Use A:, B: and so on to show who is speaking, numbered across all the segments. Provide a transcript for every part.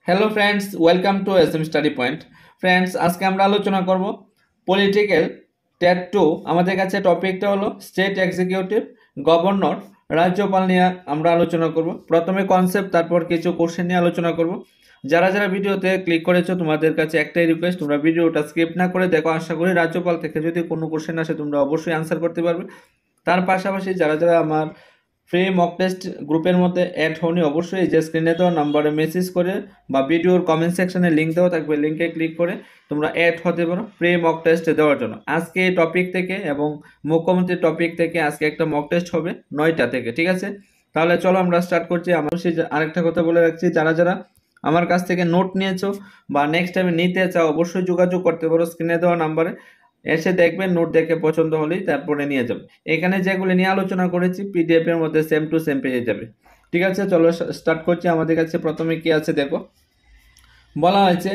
A: Hello friends, welcome to SM study point. Friends, আজকে আমরা আলোচনা করব পলিটিক্যাল টেট 2। আমাদের কাছে টপিকটা হলো স্টেট এক্সিকিউটিভ, গভর্নর, রাজ্যপাল নিয়ে আমরা আলোচনা করব। প্রথমে কনসেপ্ট, তারপর কিছু কোশ্চেন নিয়ে আলোচনা করব। যারা যারা ভিডিওতে ক্লিক করেছো তোমাদের কাছে একটাই রিকোয়েস্ট, তোমরা ভিডিওটা স্কিপ না করে দেখো। আশা করি রাজ্যপাল থেকে যদি কোনো কোশ্চেন আসে তোমরা অবশ্যই আনসার করতে পারবে। তার পাশাপাশি যারা যারা আমার ফ্রি মক টেস্ট গ্রুপের মধ্যে অ্যাড হওনি, অবশ্যই এই যে স্ক্রিনে দেওয়া নাম্বারে মেসেজ করে বা ভিডিওর কমেন্ট সেকশনে লিঙ্ক দেওয়া থাকবে, লিঙ্কে ক্লিক করে তোমরা অ্যাড হতে পারো ফ্রি মক টেস্ট দেওয়ার জন্য। আজকে এই টপিক থেকে এবং মুখ্যমন্ত্রীর টপিক থেকে আজকে একটা মক টেস্ট হবে 9টা থেকে, ঠিক আছে? তাহলে চলো আমরা স্টার্ট করছি। আমার আরেকটা কথা বলে রাখছি, যারা যারা আমার কাছ থেকে নোট নিয়েছো বা নেক্সট টাইমে নিতে চাও অবশ্যই যোগাযোগ করতে পারো স্ক্রিনে দেওয়া নাম্বারে। এসে দেখবেন, নোট দেখে পছন্দ হলেই তারপরে নিয়ে যাবে। এখানে যেগুলো নিয়ে আলোচনা করেছি পিডিএফ এর মধ্যে সেম টু সেম পেয়ে যাবে, ঠিক আছে? চলো স্টার্ট করছি। আমাদের কাছে প্রথমে কি আছে দেখো। বলা হয়েছে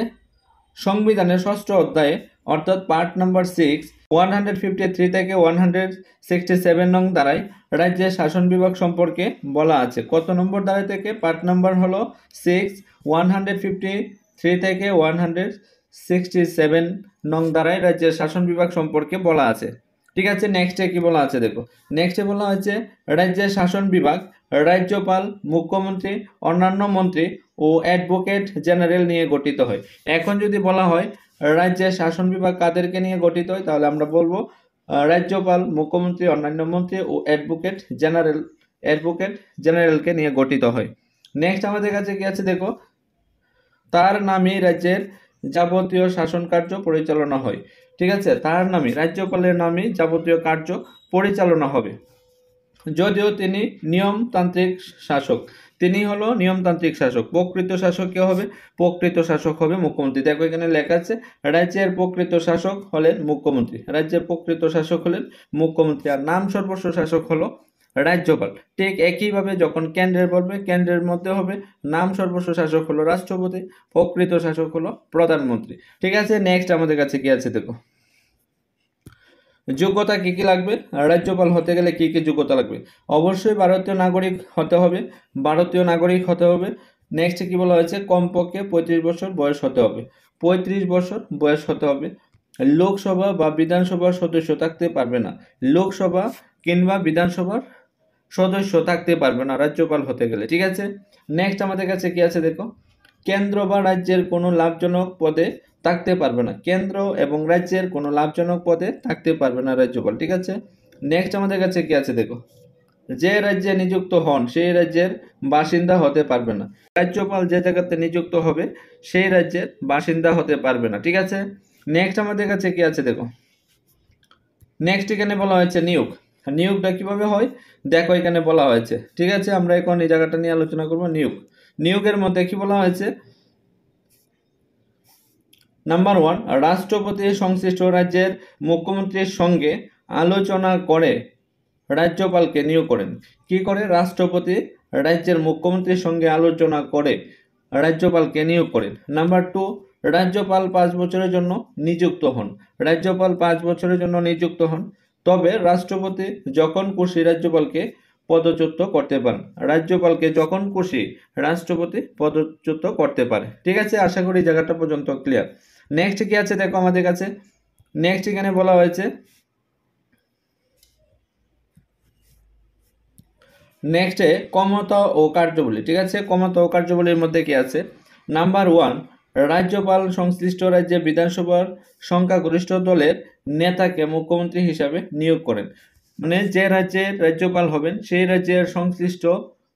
A: সংবিধানের 6ষ্ঠ অধ্যায়ে অর্থাৎ পার্ট নাম্বার 6 153 থেকে 167 নং ধারায় রাজ্যের শাসন বিভাগ সম্পর্কে বলা আছে। কত নম্বর ধারা থেকে? পার্ট নাম্বার হলো 6 153 থেকে 167 নং ধারায় রাজ্যের শাসন বিভাগ সম্পর্কে বলা আছে, ঠিক আছে? নেক্সটে কি বলা আছে দেখো। নেক্সটে বলা হয়েছে রাজ্যের শাসন বিভাগ রাজ্যপাল, মুখ্যমন্ত্রী, অন্যান্য মন্ত্রী ও অ্যাডভোকেট জেনারেল নিয়ে গঠিত হয়। এখন যদি বলা হয় রাজ্যের শাসন বিভাগ কাদেরকে নিয়ে গঠিত হয়, তাহলে আমরা বলবো রাজ্যপাল, মুখ্যমন্ত্রী, অন্যান্য মন্ত্রী ও অ্যাডভোকেট জেনারেলকে নিয়ে গঠিত হয়। নেক্সট আমাদের কাছে কি আছে দেখো। তার নামে রাজ্যের যাবতীয় শাসন কার্য পরিচালনা হয়, ঠিক আছে? তার নামে, রাজ্যপালের নামে যাবতীয় কার্য পরিচালনা হবে। যদিও তিনি নিয়মতান্ত্রিক শাসক, তিনি হলো নিয়মতান্ত্রিক শাসক। প্রকৃত শাসক কে হবে? প্রকৃত শাসক হবে মুখ্যমন্ত্রী। দেখো এখানে লেখা আছে রাজ্যের প্রকৃত শাসক হলেন মুখ্যমন্ত্রী, রাজ্যের প্রকৃত শাসক হলেন মুখ্যমন্ত্রী, আর নাম সর্বস্ব শাসক হলো রাজ্যপাল। ঠিক একইভাবে যখন কেন্দ্রের বলবে, কেন্দ্রের মধ্যে হবে নাম সর্বস্ব শাসক হলো রাষ্ট্রপতি, প্রকৃত শাসক হলো প্রধানমন্ত্রী, ঠিক আছে? নেক্সট আমাদের কাছে কি আছে দেখো। যোগ্যতা কি কি লাগবে? রাজ্যপাল হতে গেলে কি কি যোগ্যতা লাগবে? অবশ্যই ভারতীয় নাগরিক হতে হবে, ভারতীয় নাগরিক হতে হবে। নেক্সট কি বলা হয়েছে? কমপক্ষে 35 বছর বয়স হতে হবে, 35 বছর বয়স হতে হবে। লোকসভা বা বিধানসভার সদস্য থাকতে পারবে না, লোকসভা কিংবা বিধানসভার সদস্য থাকতে পারবে না রাজ্যপাল হতে গেলে, ঠিক আছে? নেক্সট আমাদের কাছে কি আছে দেখো। কেন্দ্র বা রাজ্যের কোনো লাভজনক পদে থাকতে পারবে না, কেন্দ্র এবং রাজ্যের কোনো লাভজনক পদে থাকতে পারবে না রাজ্যপাল, ঠিক আছে? নেক্সট আমাদের কাছে কি আছে দেখো। যে রাজ্যে নিযুক্ত হন সেই রাজ্যের বাসিন্দা হতে পারবে না, রাজ্যপাল যে জায়গাতে নিযুক্ত হবে সেই রাজ্যের বাসিন্দা হতে পারবে না, ঠিক আছে? নেক্সট আমাদের কাছে কি আছে দেখো। নেক্সট এখানে বলা হয়েছে নিয়োগ। নিয়োগটা কিভাবে হয় দেখো এখানে বলা হয়েছে, ঠিক আছে? আমরা এখন এই জায়গাটা নিয়ে আলোচনা করব। নিয়োগের মধ্যে কি বলা হয়েছে? নাম্বার 1, রাষ্ট্রপতি সংশ্লিষ্ট রাজ্যের মুখ্যমন্ত্রীর সঙ্গে আলোচনা করে রাজ্যপালকে নিয়োগ করেন। কি করে? রাষ্ট্রপতি রাজ্যের মুখ্যমন্ত্রীর সঙ্গে আলোচনা করে রাজ্যপালকে নিয়োগ করেন। নাম্বার 2, রাজ্যপাল 5 বছরের জন্য নিযুক্ত হন, রাজ্যপাল 5 বছরের জন্য নিযুক্ত হন। তবে রাষ্ট্রপতি যখন খুশি রাজ্যপালকে পদচ্যুত করতে পারেন, রাজ্যপালকে যখন খুশি রাষ্ট্রপতি পদচ্যুত করতে পারে, ঠিক আছে? আশা করি জায়গাটা পর্যন্ত ক্লিয়ার। নেক্সট কি আছে দেখো আমাদের কাছে। নেক্সট এখানে বলা হয়েছে নেক্সটে ক্ষমতা ও কার্যাবলী, ঠিক আছে? ক্ষমতা ও কার্যাবলীর মধ্যে কি আছে? নাম্বার 1, রাজ্যপাল সংশ্লিষ্ট রাজ্যে বিধানসভার সংখ্যাগরিষ্ঠ দলের নেতাকে মুখ্যমন্ত্রী হিসাবে নিয়োগ করেন। মানে যে রাজ্যের রাজ্যপাল হবেন সেই রাজ্যের সংশ্লিষ্ট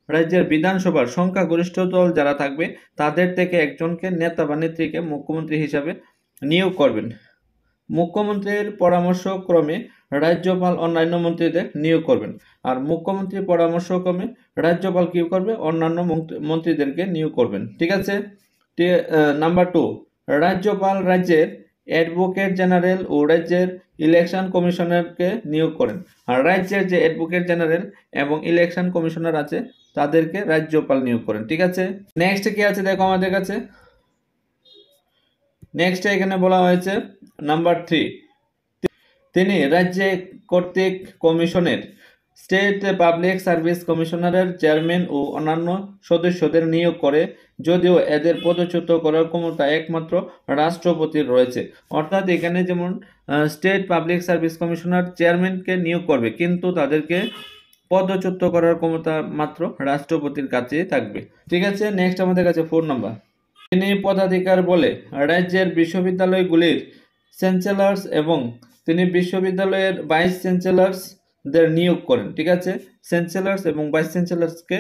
A: রাজ্যের বিধানসভার সংখ্যাগরিষ্ঠ দল যারা থাকবে তাদের থেকে একজনকে, নেতা বা নেত্রীকে মুখ্যমন্ত্রী হিসাবে নিয়োগ করবেন। মুখ্যমন্ত্রীর পরামর্শক্রমে রাজ্যপাল অন্যান্য মন্ত্রীদের নিয়োগ করবেন, আর মুখ্যমন্ত্রীর পরামর্শক্রমে রাজ্যপাল কি করবে? অন্যান্য মন্ত্রীদেরকে নিয়োগ করবেন, ঠিক আছে? নাম্বার 2, রাজ্যপাল রাজ্যের অ্যাডভোকেট জেনারেল ও রাজ্যের ইলেকশন কমিশনারকে নিয়োগ করেন, আর রাজ্যের যে অ্যাডভোকেট জেনারেল এবং ইলেকশন কমিশনার আছে তাদেরকে রাজ্যপাল নিয়োগ করেন, ঠিক আছে? নেক্সট কি আছে দেখো আমাদের কাছে। নেক্সট এখানে বলা হয়েছে নাম্বার 3, তিনি রাজ্যে কর্তৃক কমিশনের স্টেট পাবলিক সার্ভিস কমিশনারের চেয়ারম্যান ও অন্যান্য সদস্যদের নিয়োগ করে, যদিও এদের পদচ্যুত করার ক্ষমতা একমাত্র রাষ্ট্রপতির রয়েছে। অর্থাৎ এখানে যেমন স্টেট পাবলিক সার্ভিস কমিশনার চেয়ারম্যানকে নিয়োগ করবে, কিন্তু তাদেরকে পদচ্যুত করার ক্ষমতা মাত্র রাষ্ট্রপতির কাছেই থাকবে। ঠিক আছে, নেক্সট আমাদের কাছে 4 নম্বর। তিনি পদাধিকার বলে রাজ্যের বিশ্ববিদ্যালয়গুলির চ্যান্সেলর্স এবং তিনি বিশ্ববিদ্যালয়ের ভাইস চ্যান্সেলর্সদের নিয়োগ করেন। ঠিক আছে, চ্যান্সেলর্স এবং ভাইস চ্যান্সেলর্সকে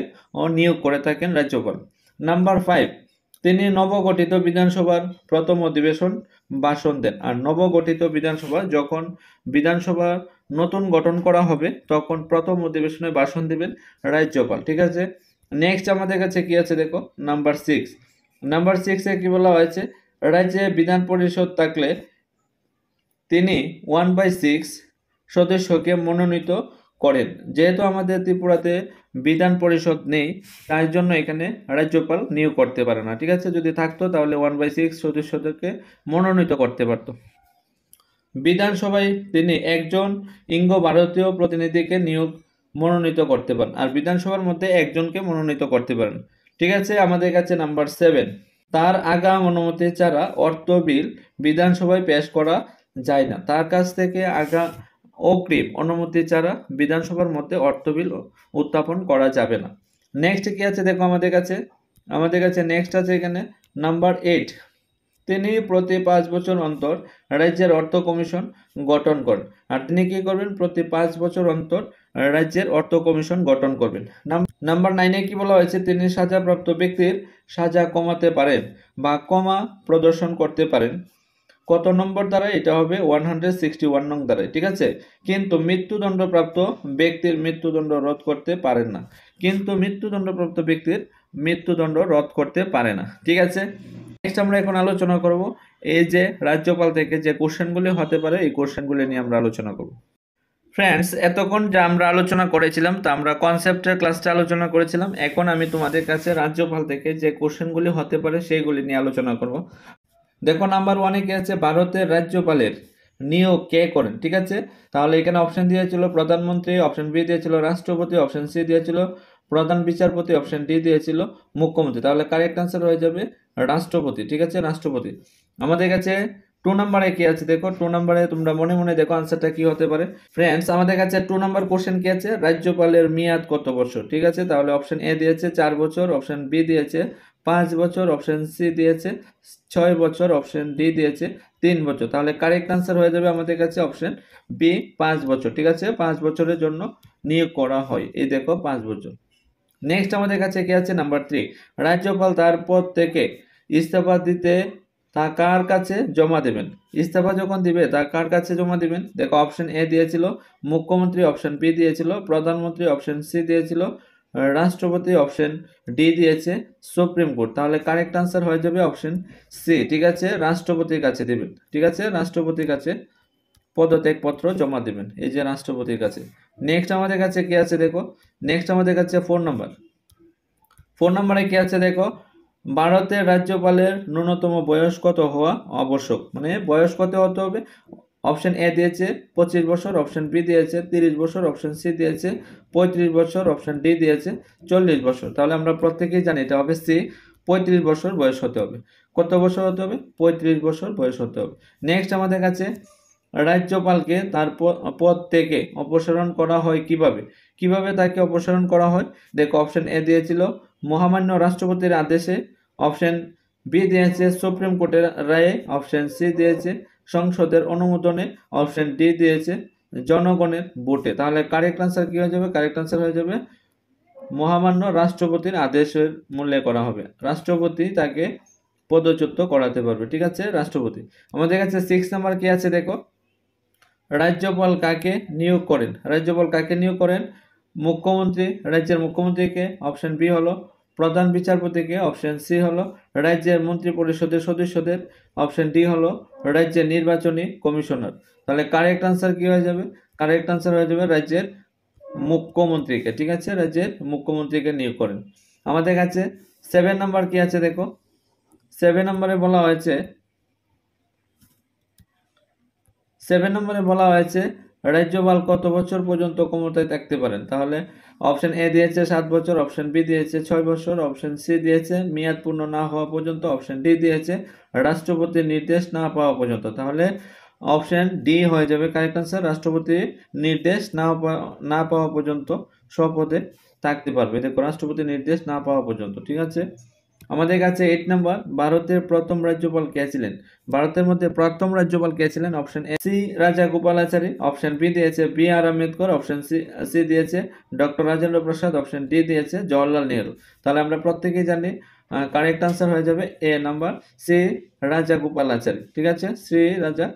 A: নিয়োগ করে থাকেন রাজ্যপাল। নাম্বার 5, তিনি নবগঠিত বিধানসভার প্রথম অধিবেশন ভাষণ দেন। আর নবগঠিত বিধানসভা, যখন বিধানসভা নতুন গঠন করা হবে তখন প্রথম অধিবেশনে ভাষণ দিবেন রাজ্যপাল। ঠিক আছে, নেক্সট আমাদের কাছে কি আছে দেখো, নাম্বার 6। নাম্বার 6-এ কি বলা হয়েছে, রাজ্যে বিধান পরিষদ থাকলে তিনি 1/6 সদস্যকে মনোনীত করেন। যেহেতু আমাদের ত্রিপুরাতে বিধান পরিষদ নেই, তাই জন্য এখানে রাজ্যপাল নিয়োগ করতে পারে না। ঠিক আছে, যদি থাকতো তাহলে 1/6 সদস্যদেরকে মনোনীত করতে পারত। বিধানসভায় তিনি একজন ইঙ্গ ভারতীয় প্রতিনিধিকে মনোনীত করতে পারেন, আর বিধানসভার মধ্যে একজনকে মনোনীত করতে পারেন। ঠিক আছে, আমাদের কাছে নাম্বার 7, তার আগাম অনুমতি ছাড়া অর্থ বিল বিধানসভায় পেশ করা যায় না। তার কাছ থেকে অগ্রিম অনুমতি ছাড়া বিধানসভার মধ্যে অর্থ বিল উত্থাপন করা যাবে না। নেক্সট কি আছে দেখো, আমাদের কাছে নেক্সট আছে এখানে নাম্বার 8, তিনি প্রতি 5 বছর অন্তর রাজ্যের অর্থ কমিশন গঠন করেন। আর তিনি কি করবেন, প্রতি 5 বছর অন্তর রাজ্যের অর্থ কমিশন গঠন করবেন। নাম্বার 9-এ কি বলা হয়েছে, তিনি সাজাপ্রাপ্ত ব্যক্তির সাজা কমাতে পারেন বা কমা প্রদর্শন করতে পারেন। কত নম্বর দ্বারা? এটা হবে 161 নং দ্বারাই। ঠিক আছে, কিন্তু মৃত্যুদণ্ডপ্রাপ্ত ব্যক্তির মৃত্যুদণ্ড রদ করতে পারেন না। কিন্তু মৃত্যুদণ্ডপ্রাপ্ত ব্যক্তির মৃত্যুদণ্ড রদ করতে পারে না। ঠিক আছে, নেক্সট আমরা এখন আলোচনা করব এই যে রাজ্যপাল থেকে যে কোশ্চেনগুলি হতে পারে, এই কোশ্চেনগুলি নিয়ে আমরা আলোচনা করব। ফ্রেন্ডস, এতক্ষণ যা আমরা আলোচনা করেছিলাম তা আমরা কনসেপ্টের ক্লাসটা আলোচনা করেছিলাম। এখন আমি তোমাদের কাছে রাজ্যপাল থেকে যে কোশ্চেনগুলি হতে পারে সেইগুলি নিয়ে আলোচনা করব। দেখো, নাম্বার 1-এ কি আছে, ভারতের রাজ্যপালের নিয়োগ কে করেন। ঠিক আছে, তাহলে এখানে অপশন দিয়েছিল প্রধানমন্ত্রী, অপশন বি দিয়েছিল রাষ্ট্রপতি, অপশন সি দিয়েছিল প্রধান বিচারপতি, অপশন ডি দিয়েছিল মুখ্যমন্ত্রী। তাহলে কারেক্ট আনসার হয়ে যাবে রাষ্ট্রপতি। ঠিক আছে, রাষ্ট্রপতি। আমাদের কাছে 2 নম্বরে কি আছে দেখো, 2 নম্বরে তোমরা মনে মনে দেখো আনসারটা কি হতে পারে। ফ্রেন্ডস, আমাদের কাছে 2 নম্বর কোশ্চেন কি আছে, রাজ্যপালের মেয়াদ কত বছর। ঠিক আছে, তাহলে অপশন এ দিয়েছে 4 বছর, অপশন বি দিয়েছে 5 বছর, অপশন সি দিয়েছে 6 বছর, অপশন ডি দিয়েছে 3 বছর। তাহলে কারেক্ট আনসার হয়ে যাবে আমাদের কাছে অপশন বি, 5 বছর। ঠিক আছে, 5 বছরের জন্য নিয়োগ করা হয়। এই দেখো 5 বছর। নেক্সট আমাদের কাছে কি আছে, নাম্বার 3, রাজ্যপাল তার পদ থেকে ইস্তফা দিতে তা কার কাছে জমা দেবেন। ইস্তফা যখন দিবে তা কার কাছে জমা দিবেন। দেখো, অপশন এ দিয়েছিল মুখ্যমন্ত্রী, অপশন বি দিয়েছিল প্রধানমন্ত্রী, অপশন সি দিয়েছিল রাষ্ট্রপতি, অপশন ডি দিয়েছে সুপ্রিম কোর্ট। তাহলে কারেক্ট আনসার হয়ে যাবে অপশন সি। ঠিক আছে, রাষ্ট্রপতির কাছে দিবেন। ঠিক আছে, রাষ্ট্রপতির কাছে পদত্যাগপত্র জমা দেবেন, এই যে রাষ্ট্রপতির কাছে। নেক্সট আমাদের কাছে কি আছে দেখো, নেক্সট আমাদের কাছে 4 নম্বর। 4 নম্বরে কি আছে দেখো, ভারতের রাজ্যপালের ন্যূনতম বয়স কত হওয়া আবশ্যক, মানে বয়স কত হতে হবে। অপশন এ দিয়েছে 25 বছর, অপশন বি দিয়েছে 30 বছর, অপশন সি দিয়েছে 35 বছর, অপশন ডি দিয়েছে 40 বছর। তাহলে আমরা প্রত্যেকেই জানি এটা হবে সি, 35 বছর বয়স হতে হবে। কত বছর হতে হবে? 35 বছর বয়স হতে হবে। নেক্সট আমাদের কাছে, রাজ্যপালকে তার পদ থেকে অপসারণ করা হয় কিভাবে, কিভাবে তাকে অপসারণ করা হয়। দেখো, অপশন এ দিয়েছিল মহামান্য রাষ্ট্রপতির আদেশে, অপশন বি দিয়েছে সুপ্রিম কোর্টের রায়ে, অপশন সি দিয়েছে সংসদের অনুমোদনে, অপশন ডি দিয়েছে জনগণের ভোটে। তাহলে কারেক্ট আনসার কি হয়ে যাবে, কারেক্ট আনসার হয়ে যাবে মহামান্য রাষ্ট্রপতির আদেশের মূল্যে করা হবে। রাষ্ট্রপতি তাকে পদচ্যুত করাতে পারবে। ঠিক আছে, রাষ্ট্রপতি। আমাদের কাছে 6 নাম্বার কি আছে দেখো, রাজ্যপাল কাকে নিয়োগ করেন। রাজ্যপাল কাকে নিয়োগ করেন? মুখ্যমন্ত্রী, রাজ্যের মুখ্যমন্ত্রীকে, অপশন বি হলো প্রধান বিচারপতিকে, অপশন সি হলো রাজ্যের মন্ত্রী পরিষদের সদস্যদের, অপশন ডি হলো রাজ্যের নির্বাচনী কমিশনার। তাহলে কারেক্ট আনসার কি হয়ে যাবে, কারেক্ট আনসার হয়ে যাবে রাজ্যের মুখ্যমন্ত্রীকে। ঠিক আছে, রাজ্যের মুখ্যমন্ত্রীকে নিয়োগ করেন। আমাদের কাছে 7 নাম্বার কি আছে দেখো, 7 নম্বরে বলা হয়েছে রাজ্যপাল কত বছর পর্যন্ত ক্ষমতায় থাকতে পারেন? তাহলে অপশন এ দিয়েছে 7 বছর, অপশন বি দিয়েছে 6 বছর, অপশন সি দিয়েছে মেয়াদ পূর্ণ না হওয়া পর্যন্ত, অপশন ডি দিয়েছে রাষ্ট্রপতির নির্দেশ না পাওয়া পর্যন্ত। তাহলে অপশন ডি হয়ে যাবে কারেক্ট আনসার। রাষ্ট্রপতির নির্দেশ না পাওয়া পর্যন্ত শপথে থাকতে পারবে। দেখো, রাষ্ট্রপতির নির্দেশ না পাওয়া পর্যন্ত। ঠিক আছে, আমাদের কাছে 8 নাম্বার, ভারতের প্রথম রাজ্যপাল কে ছিলেন? ভারতের মধ্যে প্রথম রাজ্যপাল কে ছিলেন? অপশন এ সি রাজা গোপালাচারী, অপশন বি দিয়েছে বি আর আম্বেদকর, অপশন সি দিয়েছে doctor Rajendra Prasad, option D দিয়েছে জওহরলাল নেহরু। তাহলে আমরা প্রত্যেকেই জানি কারেক্ট আনসার হয়ে যাবে এ নাম্বার, শ্রী রাজা গোপালাচারী। ঠিক আছে, শ্রী রাজা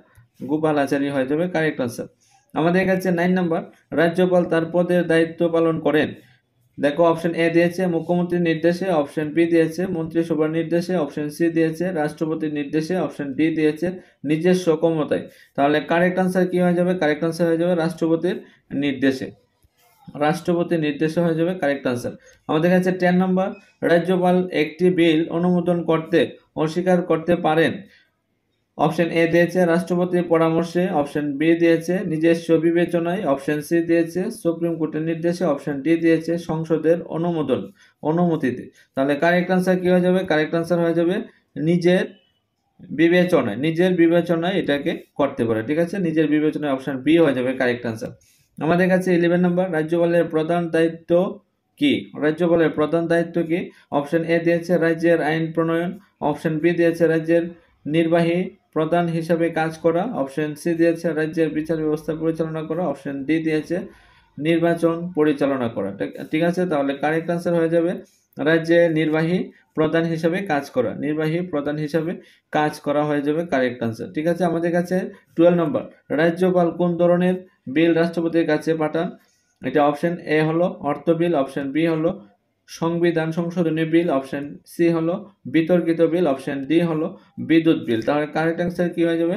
A: গোপালাচারী হয়ে যাবে কারেক্ট আনসার। আমাদের কাছে 9 নাম্বার, রাজ্যপাল তার পদের দায়িত্ব পালন করেন। দেখো, অপশন এ দিয়েছে মুখ্যমন্ত্রীর নির্দেশে, অপশন বি দিয়েছে মন্ত্রিসভার নির্দেশে, অপশন সি দিয়েছে রাষ্ট্রপতির নির্দেশে, অপশন ডি দিয়েছে নিজস্ব ক্ষমতায়। তাহলে কারেক্ট আনসার কি হয়ে যাবে? কারেক্ট আনসার হয়ে যাবে রাষ্ট্রপতির নির্দেশে। রাষ্ট্রপতির নির্দেশে হয়ে যাবে কারেক্ট আনসার। আমাদের কাছে 10 নম্বর, রাজ্যপাল একটি বিল অনুমোদন করতে অস্বীকার করতে পারেন। অপশন এ দিয়েছে রাষ্ট্রপতির পরামর্শে, অপশন বি দিয়েছে নিজস্ব বিবেচনায়, অপশন সি দিয়েছে সুপ্রিম কোর্টের নির্দেশে, অপশন ডি দিয়েছে সংসদের অনুমতিতে। তাহলে কারেক্ট আনসার কি হয়ে যাবে? কারেক্ট আনসার হয়ে যাবে নিজের বিবেচনায় এটাকে করতে পারে। ঠিক আছে, নিজের বিবেচনায়, অপশন বি হয়ে যাবে কারেক্ট আনসার। আমাদের কাছে 11 নম্বর, রাজ্যপালের প্রধান দায়িত্ব কি? রাজ্যপালের প্রধান দায়িত্ব কি? অপশন এ দিয়েছে রাজ্যের আইন প্রণয়ন, অপশন বি দিয়েছে রাজ্যের নির্বাহী প্রধান হিসাবে কাজ করা, অপশন সি দিয়েছে রাজ্যের বিচার ব্যবস্থা পরিচালনা করা, অপশন ডি দিয়েছে নির্বাচন পরিচালনা করা। ঠিক আছে, তাহলে কারেক্ট আনসার হয়ে যাবে রাজ্যের নির্বাহী প্রধান হিসাবে কাজ করা। নির্বাহী প্রধান হিসাবে কাজ করা হয়ে যাবে কারেক্ট আনসার। ঠিক আছে, আমাদের কাছে 12 নম্বর, রাজ্যপাল কোন ধরনের বিল রাষ্ট্রপতির কাছে পাঠান? এটা অপশন এ হলো অর্থ বিল, অপশন বি হলো সংবিধান সংশোধনী বিল, অপশন সি হলো বিতর্কিত বিল, অপশন ডি হলো বিদ্যুৎ বিল। তাহলে কারেক্ট আনসার কি হয়ে যাবে?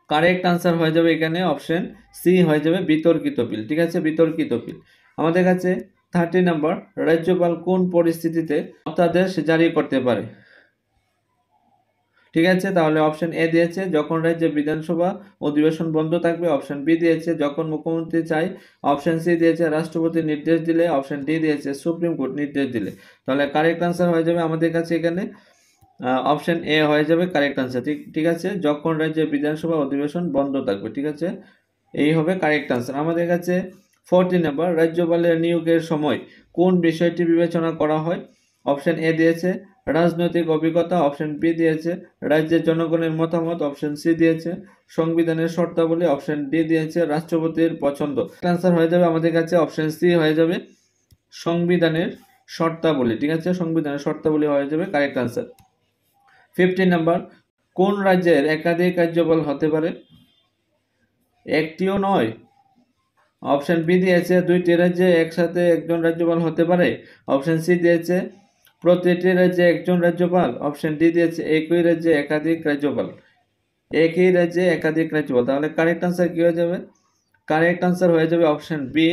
A: কারেক্ট আনসার হয়ে যাবে এখানে অপশন সি হয়ে যাবে বিতর্কিত বিল। ঠিক আছে, বিতর্কিত বিল। আমাদের কাছে 30 নম্বর, রাজ্যপাল কোন পরিস্থিতিতে অধ্যাদেশ জারি করতে পারে? ঠিক আছে, তাহলে অপশন এ দিয়েছে যখন রাজ্যে বিধানসভা অধিবেশন বন্ধ থাকবে, অপশন বি দিয়েছে যখন মুখ্যমন্ত্রী চাই, অপশন সি দিয়েছে রাষ্ট্রপতি নির্দেশ দিলে, অপশন ডি দিয়েছে সুপ্রিম কোর্ট নির্দেশ দিলে। তাহলে কারেক্ট আনসার হয়ে যাবে আমাদের কাছে এখানে অপশন এ হয়ে যাবে কারেক্ট আনসার। ঠিক আছে, যখন রাজ্যে বিধানসভা অধিবেশন বন্ধ থাকবে। ঠিক আছে, এই হবে কারেক্ট আনসার। আমাদের কাছে 14 নম্বর, রাজ্যপালের নিয়োগের সময় কোন বিষয়টি বিবেচনা করা হয়? অপশন এ দিয়েছে রাজনৈতিক অভিজ্ঞতা, অপশন বি দিয়েছে রাজ্যের জনগণের মতামত, অপশন সি দিয়েছে সংবিধানের শর্তাবলী, অপশন ডি দিয়েছে রাষ্ট্রপতির পছন্দ। আনসার হয়ে যাবে আমাদের কাছে অপশন সি হয়ে যাবে সংবিধানের শর্তাবলী। ঠিক আছে, সংবিধানের শর্তাবলী হয়ে যাবে কারেক্ট আনসার। 15 নাম্বার, কোন রাজ্যের একাধিক রাজ্যপাল হতে পারে? একটিও নয়। অপশন বি দিয়েছে দুইটি রাজ্যে একসাথে একজন রাজ্যপাল হতে পারে, অপশন সি দিয়েছে প্রতিটি রাজ্যে একজন রাজ্যপাল, অপশন ডি দিয়েছে একই রাজ্যে একাধিক রাজ্যপাল। তাহলে কারেক্ট আনসার কি হয়ে যাবে? কারেক্ট আনসার হয়ে যাবে অপশন বি।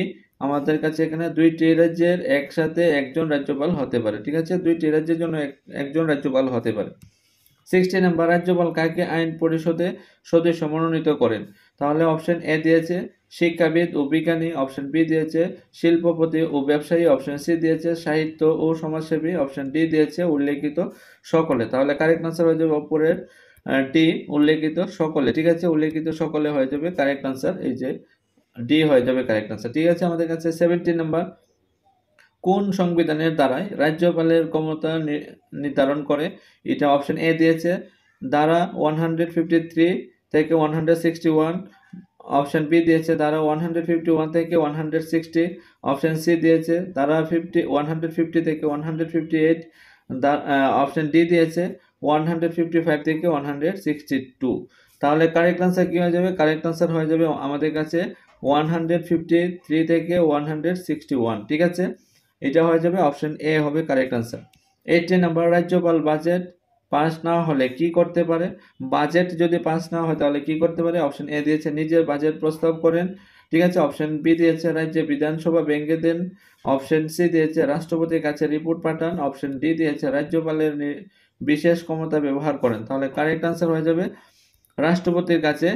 A: আমাদের কাছে এখানে দুইটি রাজ্যের একসাথে একজন রাজ্যপাল হতে পারে। ঠিক আছে, দুইটি রাজ্যের জন্য একজন রাজ্যপাল হতে পারে। 16 নম্বর, রাজ্যপাল কাকে আইন পরিষদে সদস্য মনোনীত করেন? তাহলে অপশন এ দিয়েছে শিক্ষাবিদ ও বিজ্ঞানী, অপশন বি দিয়েছে শিল্পপতি ও ব্যবসায়ী, অপশন সি দিয়েছে সাহিত্য ও সমাজসেবী, অপশন ডি দিয়েছে উল্লেখিত সকলে। তাহলে কারেক্ট আনসার হয়ে যাবে উপরের ডি, উল্লেখিত সকলে। ঠিক আছে, উল্লেখিত সকলে হয়ে যাবে কারেক্ট আনসার। এই যে ডি হয়ে যাবে কারেক্ট আনসার। ঠিক আছে, আমাদের কাছে 17 নম্বর, কোন সংবিধানের দ্বারাই রাজ্যপালের ক্ষমতা নির্ধারণ করে? এটা অপশন এ দিয়েছে ধারা 153 থেকে 161, অপশন বি দিয়েছে ধারা 151 থেকে 160, অপশন সি দিয়েছে ধারা 150 থেকে 158, অপশন ডি দিয়েছে 155 থেকে 162। তাহলে কারেক্ট আনসার কি হয়ে যাবে? কারেক্ট আনসার হয়ে যাবে আমাদের কাছে 153 থেকে 161। ঠিক আছে, এটা হয়ে যাবে অপশন এ হবে কারেক্ট আনসার। 18 নাম্বার, রাজ্যপাল বাজেট পাস না হলে কি করতে পারে? বাজেট যদি পাস না হয় তাহলে কি করতে পারে? অপশন এ দিয়েছে নিজের বাজেট প্রস্তাব করেন। ঠিক আছে, অপশন বি দিয়েছে রাজ্যে বিধানসভা ভেঙে দেন, অপশন সি দিয়েছে রাষ্ট্রপতির কাছে রিপোর্ট পাঠান, অপশন ডি দিয়েছে রাজ্যপালের বিশেষ ক্ষমতা ব্যবহার করেন। তাহলে কারেক্ট আনসার হয়ে যাবে রাষ্ট্রপতির কাছে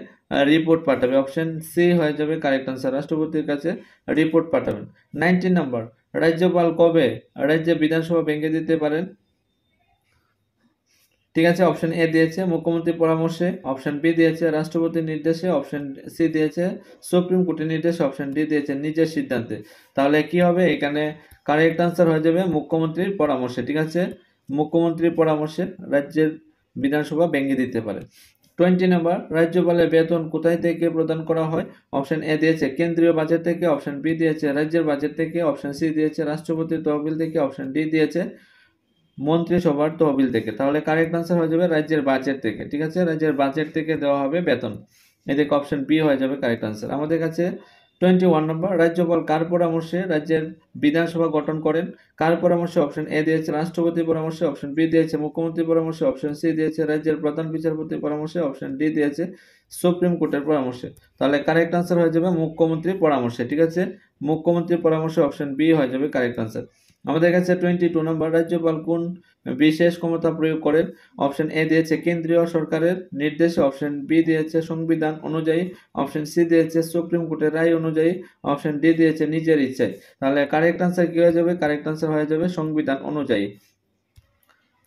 A: রিপোর্ট পাঠাবে। অপশন সি হয়ে যাবে কারেক্ট আনসার, রাষ্ট্রপতির কাছে রিপোর্ট পাঠাবেন। 19 নাম্বার, রাজ্যপাল কবে রাজ্যে বিধানসভা ভেঙে দিতে পারেন? ঠিক আছে, অপশন এ দিয়েছে মুখ্যমন্ত্রীর পরামর্শে, অপশন বি দিয়েছে রাষ্ট্রপতির নির্দেশে, অপশন সি দিয়েছে সুপ্রিম কোর্টের নির্দেশে, অপশন ডি দিয়েছে নিজের সিদ্ধান্তে। তাহলে কি হবে এখানে? কারেক্ট আনসার হয়ে যাবে মুখ্যমন্ত্রীর পরামর্শে। ঠিক আছে, মুখ্যমন্ত্রীর পরামর্শে রাজ্যের বিধানসভা ভেঙে দিতে পারে। 20 নাম্বার, রাজ্যপালের বেতন কোথায় থেকে প্রদান করা হয়? অপশন এ দিয়েছে কেন্দ্রীয় বাজেট থেকে, অপশন বি দিয়েছে রাজ্যের বাজেট থেকে, অপশন সি দিয়েছে রাষ্ট্রপতির তহবিল থেকে, অপশন ডি দিয়েছে মন্ত্রিসভার তহবিল থেকে। তাহলে কারেক্ট আনসার হয়ে যাবে রাজ্যের বাজেট থেকে। ঠিক আছে, রাজ্যের বাজেট থেকে দেওয়া হবে বেতন। এদিকে অপশন বি হয়ে যাবে কারেক্ট আনসার। আমাদের কাছে 21 নম্বর, রাজ্যপাল কার পরামর্শে রাজ্যের বিধানসভা গঠন করেন? কার পরামর্শে? অপশন এ দিয়েছে রাষ্ট্রপতির পরামর্শে, অপশন বি দিয়েছে মুখ্যমন্ত্রীর পরামর্শে, অপশন সি দিয়েছে রাজ্যের প্রধান বিচারপতির পরামর্শে, অপশন ডি দিয়েছে সুপ্রিম কোর্টের পরামর্শে। তাহলে কারেক্ট আনসার হয়ে যাবে মুখ্যমন্ত্রীর পরামর্শে। ঠিক আছে, মুখ্যমন্ত্রীর পরামর্শে অপশন বি হয়ে যাবে কারেক্ট আনসার। আমাদের কাছে 22 নম্বর, রাজ্যপাল কোন বিশেষ ক্ষমতা প্রয়োগ করেন? অপশন এ দিয়েছে কেন্দ্রীয় সরকারের নির্দেশে, অপশন বি দিয়েছে সংবিধান অনুযায়ী, অপশন সি দিয়েছে সুপ্রিম কোর্টের রায় অনুযায়ী, অপশন ডি দিয়েছে নিজের ইচ্ছায়। তাহলে কারেক্ট আনসার কি হয়ে যাবে? কারেক্ট আনসার হয়ে যাবে সংবিধান অনুযায়ী।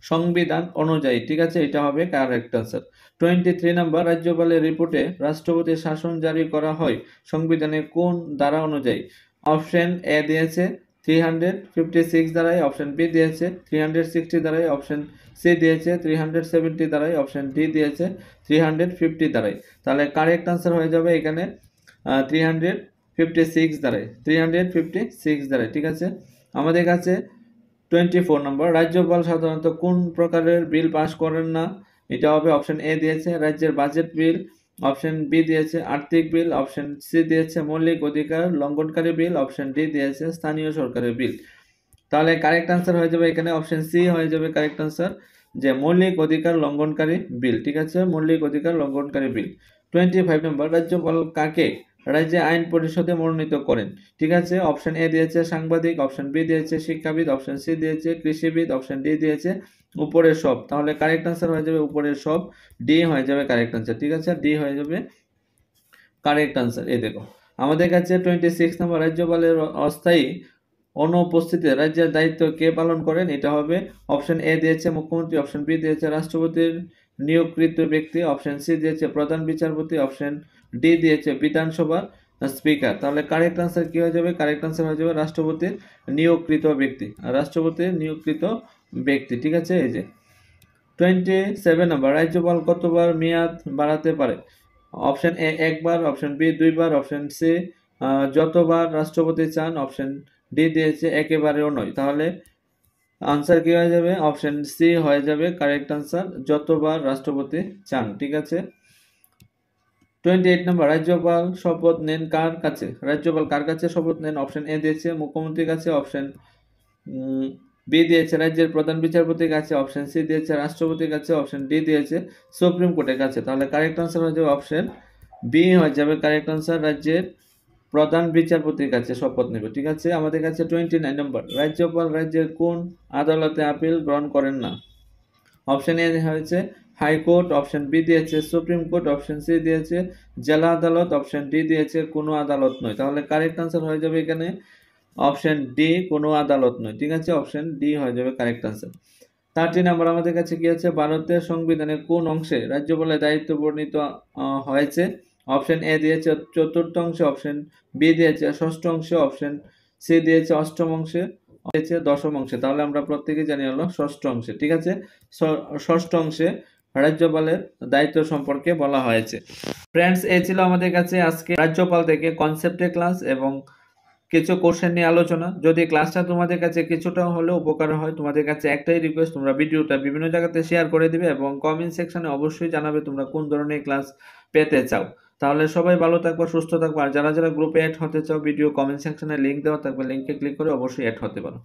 A: সংবিধান অনুযায়ী। ঠিক আছে, এটা হবে কারেক্ট আনসার। 23 নম্বর, রাজ্যপালের রিপোর্টে রাষ্ট্রপতির শাসন জারি করা হয় সংবিধানের কোন ধারা অনুযায়ী? অপশন এ দিয়েছে 356 দ্বারাই, অপশন বি দিয়েছে 360 দ্বারাই, অপশন সি দিয়েছে 370 দ্বারাই, অপশন ডি দিয়েছে 350 দ্বারাই। তাহলে কারেক্ট আনসার হয়ে যাবে এখানে 356 দ্বারাই, 356 দ্বারাই। ঠিক আছে, আমাদের কাছে 24 নম্বর, রাজ্যপাল সাধারণত কোন প্রকারের বিল পাস করেন না? এটা হবে অপশন এ দিয়েছে রাজ্যের বাজেট বিল, অপশন বি দিয়েছে আর্থিক বিল, অপশন সি দিয়েছে মৌলিক অধিকার লঙ্ঘনকারী বিল, অপশন ডি দিয়েছে স্থানীয় সরকারের বিল। তাহলে কারেক্ট আনসার হয়ে যাবে এখানে অপশন সি হয়ে যাবে কারেক্ট আনসার, যে মৌলিক অধিকার লঙ্ঘনকারী বিল। ঠিক আছে, মৌলিক অধিকার লঙ্ঘনকারী বিল। 25 নম্বর, রাজ্যপাল কাকে রাজ্যে আইন পরিষদে মনোনীত করেন? ঠিক আছে, অপশন এ দিয়েছে সাংবাদিক, অপশন বি দিয়েছে শিক্ষাবিদ, অপশন সি দিয়েছে কৃষিবিদ, অপশন ডি দিয়েছে উপরের সব। তাহলে কারেক্ট আনসার হয়ে যাবে উপরের সব, ডি হয়ে যাবে কারেক্ট আনসার। ঠিক আছে, ডি হয়ে যাবে কারেক্ট আনসার। এই দেখো আমাদের কাছে 26 নম্বর, রাজ্যপালের অস্থায়ী অনুপস্থিতিতে রাজ্যের দায়িত্ব কে পালন করেন? এটা হবে অপশন এ দিয়েছে মুখ্যমন্ত্রী, অপশন বি দিয়েছে রাষ্ট্রপতির নিয়োগকৃত ব্যক্তি, অপশন সি দিয়েছে প্রধান বিচারপতি, অপশন ডি দিয়েছে বিধানসভার স্পিকার। তাহলে কারেক্ট আনসার কি হয়ে যাবে? কারেক্ট আনসার হয়ে যাবে রাষ্ট্রপতির নিয়োগকৃত ব্যক্তি, রাষ্ট্রপতির নিয়োগকৃত ব্যক্তি। ঠিক আছে, এই যে 27 নম্বর, রাজ্যপাল কতবার মেয়াদ বাড়াতে পারে? অপশন এ একবার, অপশন বি দুইবার, অপশন সি যতবার রাষ্ট্রপতি চান, অপশন ডি দিয়েছে একেবারেও নয়। তাহলে আনসার কি হয়ে যাবে? অপশন সি হয়ে যাবে কারেক্ট আনসার, যতবার রাষ্ট্রপতি চান। ঠিক আছে, 28 নম্বর, রাজ্যপাল শপথ নেন কার কাছে? রাজ্যপাল কার কাছে শপথ নেন? অপশন এ দিয়েছে মুখ্যমন্ত্রীর কাছে, অপশন বি দিয়েছে রাজ্যের প্রধান বিচারপতির কাছে, অপশন সি দিয়েছে রাষ্ট্রপতির কাছে, অপশন ডি দিয়েছে সুপ্রিম কোর্টের কাছে। তাহলে কারেক্ট আনসার হয়ে যাবে অপশন বি হয়ে যাবে কারেক্ট আনসার, রাজ্যের প্রধান বিচারপতির কাছে শপথ নেবে। ঠিক আছে, আমাদের কাছে 29 নম্বর, রাজ্যপাল রাজ্যের কোন আদালতে আপিল গ্রহণ করেন না? অপশন এ হয়েছে হাইকোর্ট, অপশন বি দিয়েছে সুপ্রিম কোর্ট, অপশন সি দিয়েছে জেলা আদালত, অপশন ডি দিয়েছে কোনো আদালত নয়। তাহলে কারেক্ট আনসার হয়ে যাবে এখানে অপশন ডি, কোনো আদালত নয়। ঠিক আছে, অপশন ডি হয়ে যাবে কারেক্ট আনসার। 30 নম্বর, আমাদের কাছে কি আছে? ভারতের সংবিধানের কোন অংশে রাজ্যপালের দায়িত্ব বর্ণিত হয়েছে? অপশন এ দিয়েছে চতুর্থ অংশে, অপশন বি দিয়েছে ষষ্ঠ অংশে, অপশন সি দিয়েছে অষ্টম অংশে, দিয়েছে দশম অংশে। তাহলে আমরা প্রত্যেকে জানি হলো ষষ্ঠ অংশে। ঠিক আছে, ষষ্ঠ অংশে রাজ্যপালের দায়িত্ব সম্পর্কে বলা হয়েছে। ফ্রেন্ডস, এই ছিল আমাদের কাছে আজকে রাজ্যপাল থেকে কনসেপ্টের ক্লাস এবং কিছু কোশ্চেন নিয়ে আলোচনা। যদি ক্লাসটা তোমাদের কাছে কিছুটা হলেও উপকার হয়, তোমাদের কাছে একটাই রিকোয়েস্ট, তোমরা ভিডিওটা বিভিন্ন জায়গাতে শেয়ার করে দিবে এবং কমেন্ট সেকশনে অবশ্যই জানাবে তোমরা কোন ধরনের ক্লাস পেতে চাও। তাহলে সবাই ভালো থাকবে, সুস্থ থাকবে। আর যারা যারা গ্রুপে অ্যাড হতে চাও, ভিডিও কমেন্ট সেকশনে লিঙ্ক দেওয়া থাকবে, লিঙ্কে ক্লিক করে অবশ্যই অ্যাড হতে পারো।